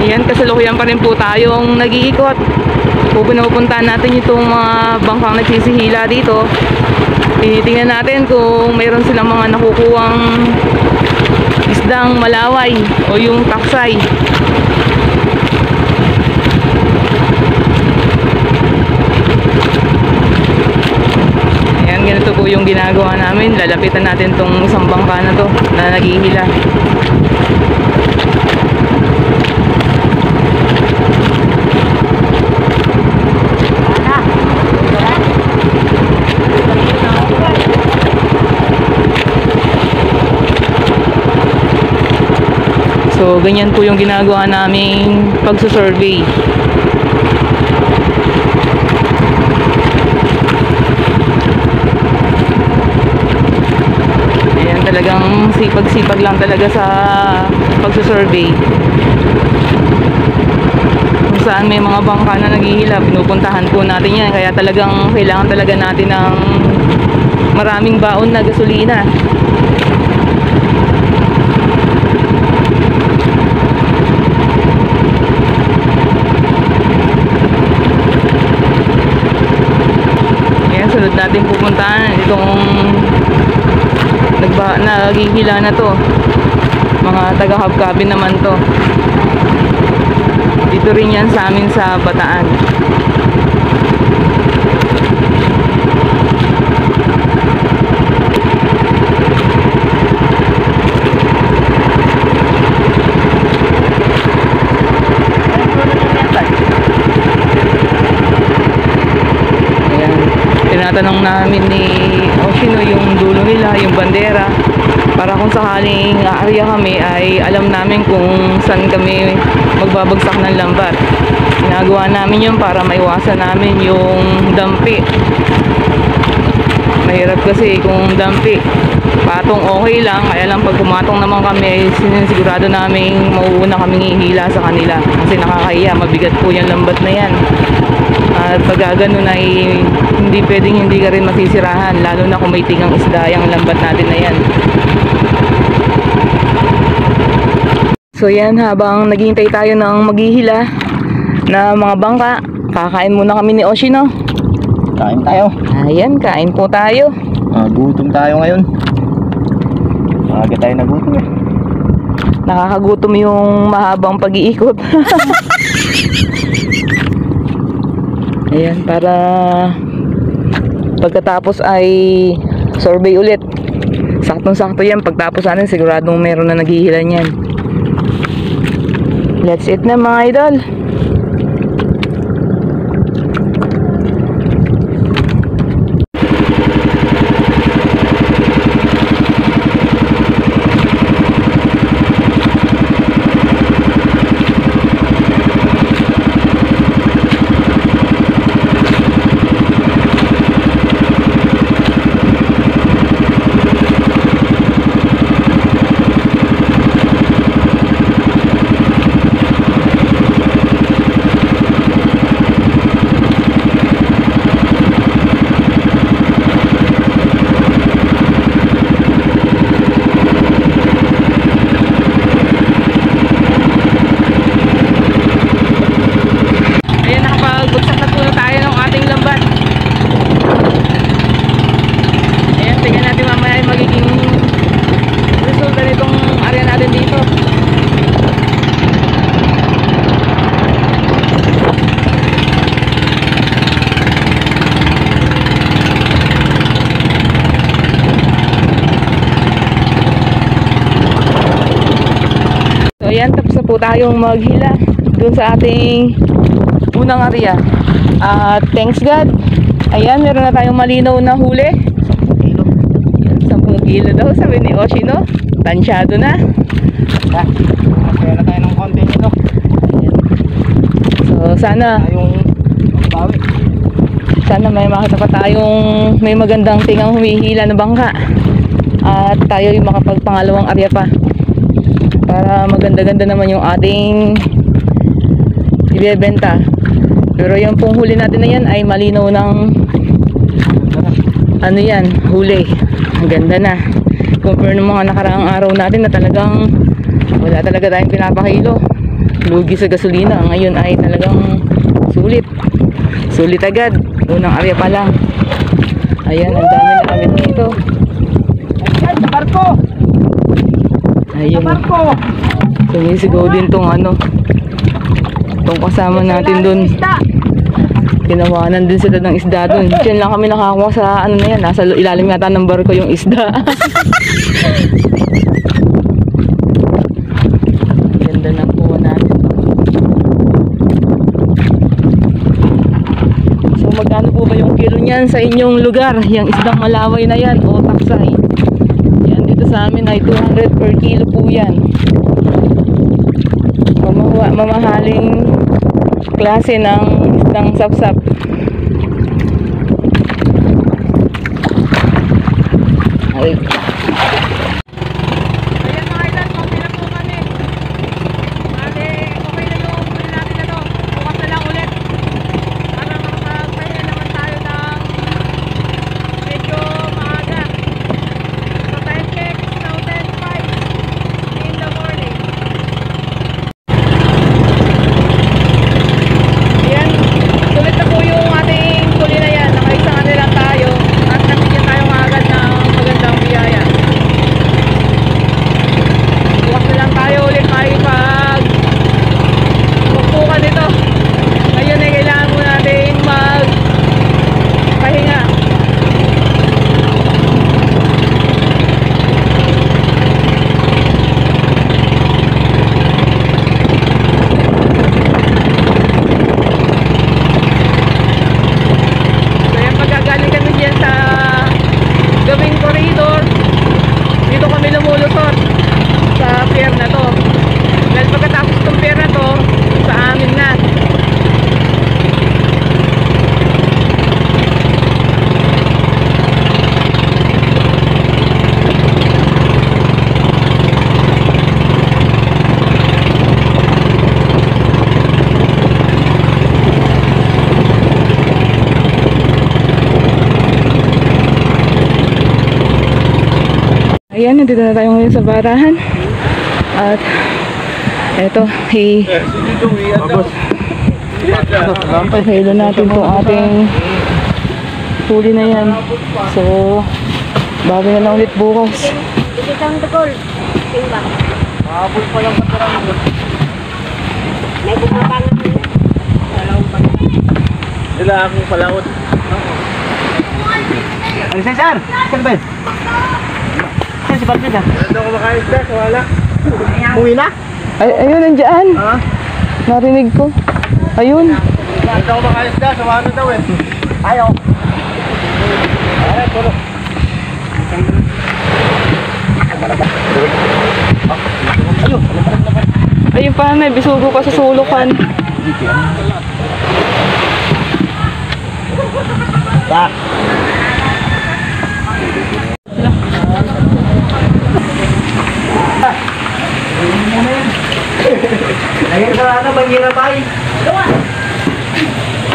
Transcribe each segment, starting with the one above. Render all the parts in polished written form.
Ayan, kasalukuyan pa rin po tayong nag-iikot. Pupuntahan natin itong mga bangkang nagsisihila dito. Tinitingnan natin kung mayroon silang mga nakukuhang isdang malaway o yung taksay. Ayan, ganito po yung ginagawa namin. Lalapitan natin tong isang bangka na to na naghihila. So, ganyan po yung ginagawa naming pagsusurvey. Ayan, talagang sipag-sipag lang talaga sa pagsusurvey. Kung saan may mga bangka na naghihila, pinupuntahan po natin yan. Kaya talagang kailangan talaga natin ng maraming baon na gasolina. Sunod natin pupuntahan itong naghihila na to. Mga taga-Habkabin naman to. Dito rin yan sa amin sa Bataan. Tinatanong namin ni Oshino yung dulo nila, yung bandera, para kung sakaling aarya kami ay alam namin kung saan kami magbabagsak ng lambat. Ginagawa namin yun para maiwasan namin yung dampi. Mahirap kasi kung dampi. Patong okay lang, kaya lang pag pumatong naman kami, sinisigurado namin mauuna kaming ihila sa kanila. Kasi nakakahiya, mabigat po yung lambat na yan. At pag gano'n ay hindi pwedeng hindi ka rin masisirahan, lalo na kung may tigang isda yung lambat natin na yan. So yan, habang naghihintay tayo ng maghihila na mga bangka, kakain muna kami ni Oshino. Kain tayo. Ayan, kain po tayo. Gutom tayo ngayon. Maaga tayo nagutom eh. Nakakagutom yung mahabang pag-iikot. Ayan, para pagkatapos ay survey ulit. Saktong-sakto yan. Pagtapos natin, siguradong meron na naghihila niyan. Let's eat na mga idol. Ayan, tapos na po tayong maghila dun sa ating unang area. At thanks God, ayan, meron na tayong malinaw na huli. 10 kilo. Ayan, 10 kilo daw, sabi ni Oshino. Tansyado na. Kaya na tayo ng konti nito. Ayan. So sana may makita pa tayong may magandang tingang humihila na bangka. At tayo yung makapagpangalawang area pa. Para maganda-ganda naman yung ating ibebenta. Pero yung pong huli natin na yan ay malinaw ng ano yan, huli. Ang ganda na. Compare ng mga nakaraang araw natin na talagang wala talaga tayong pinapakilo. lugi sa gasolina. Ngayon ay talagang sulit. Sulit agad. Unang area pa lang. Ayan, ang dami na kami dito. Ayan, sa barko! Ayun. Sumisigaw din tong ano. Tong kasama natin dun. Tinawanan din sila ng isda dun. Diyan lang kami nakakuha sa ano na yan. Nasa ilalim yata ng barko yung isda. Ganda ng kuha natin. So magkano po ba yung kilo niyan sa inyong lugar? Yung isdang malaway na yan o taksay. Yan dito sa amin ay 200 per kilo po yan. Mamahaling klase ng isdang sapsap. Ay. Ayan mga ilan, pauwi na po kami. Bale, okay na yung huli natin na to. Bukas na lang ulit. Para makapagpahinga naman tayo ng medyo maaga. So time check, now 10:05 in the morning. Ayan, sulit na po yung ating huli na yan. Nakaisang na lang tayo at nabigyan tayo agad ng magandang biyaya. Bukas na lang tayo ulit makikipag magpukan nito. Ngayon ay kailangan mo natin magpahinga. So yan, pagkagaling kami dyan sa gawing corridor, dito kami lumulusot sa pier na to. Dahil pagkatapos itong pier na to, sa amin na. Ayan, nandito na tayo ngayon sa barahan. At eto, hilo natin itong ating huli na yan. So, bago na lang ulit bukas. Mahabol pa lang sa karang. May bumabangan din. Sila akong palaot. Ano siya, sir? Sir Ben? Sir, si Bartid ah. Ano ko makain sir? Wala. Uwi na? Ay, ayun, nandiyan. Ha? Narinig ko. Ayun. Ano ko makain sir? Sumano daw eh. Ayaw. Ayaw, puro. Ayun pa, may bisugo pa sa sulukan. Tak. Ayun sa ano, bangira pa eh.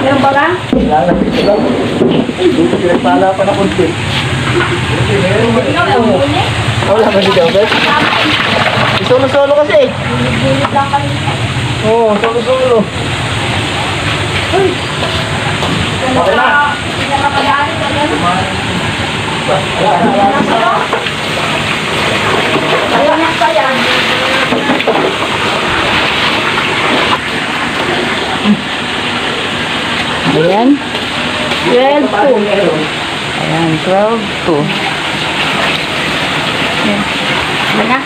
Meron ba ba? Lalapit ko lang. Dito pinagpala pa na kunti. Wala ba si Jobet? Solo-solo kasi eh. Oo, solo-solo. Okay na. Ayan. 12 po. Ayan, 12-2. Mana?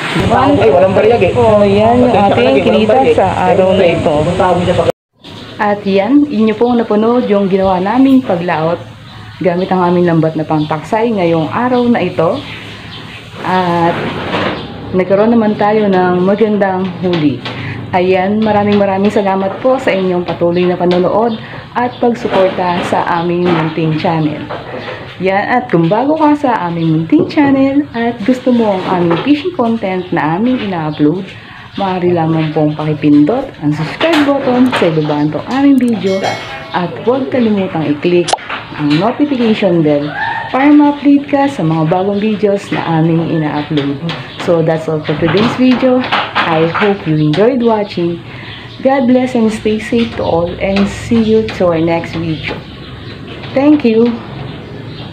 Ay, walang bariyag eh. Oh, yan yung ating kinita sa araw na ito. At yan, inyo pong napanood yung ginawa naming paglaot gamit ang aming lambat na pangtaksay ngayong araw na ito. At nagkaroon naman tayo ng magandang huli. Ayan, maraming salamat po sa inyong patuloy na panonood at pagsuporta sa aming munting channel. Yan, at kung bago ka sa aming munting channel at gusto mo ang aming fishing content na aming ina-upload, maaari lamang pong pakipindot ang subscribe button sa ibaba nitong aming video at huwag kalimutang i-click ang notification bell para ma-update ka sa mga bagong videos na aming ina-upload. So that's all for today's video. I hope you enjoyed watching. God bless and stay safe to all, and see you to our next video. Thank you.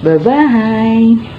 Bye-bye.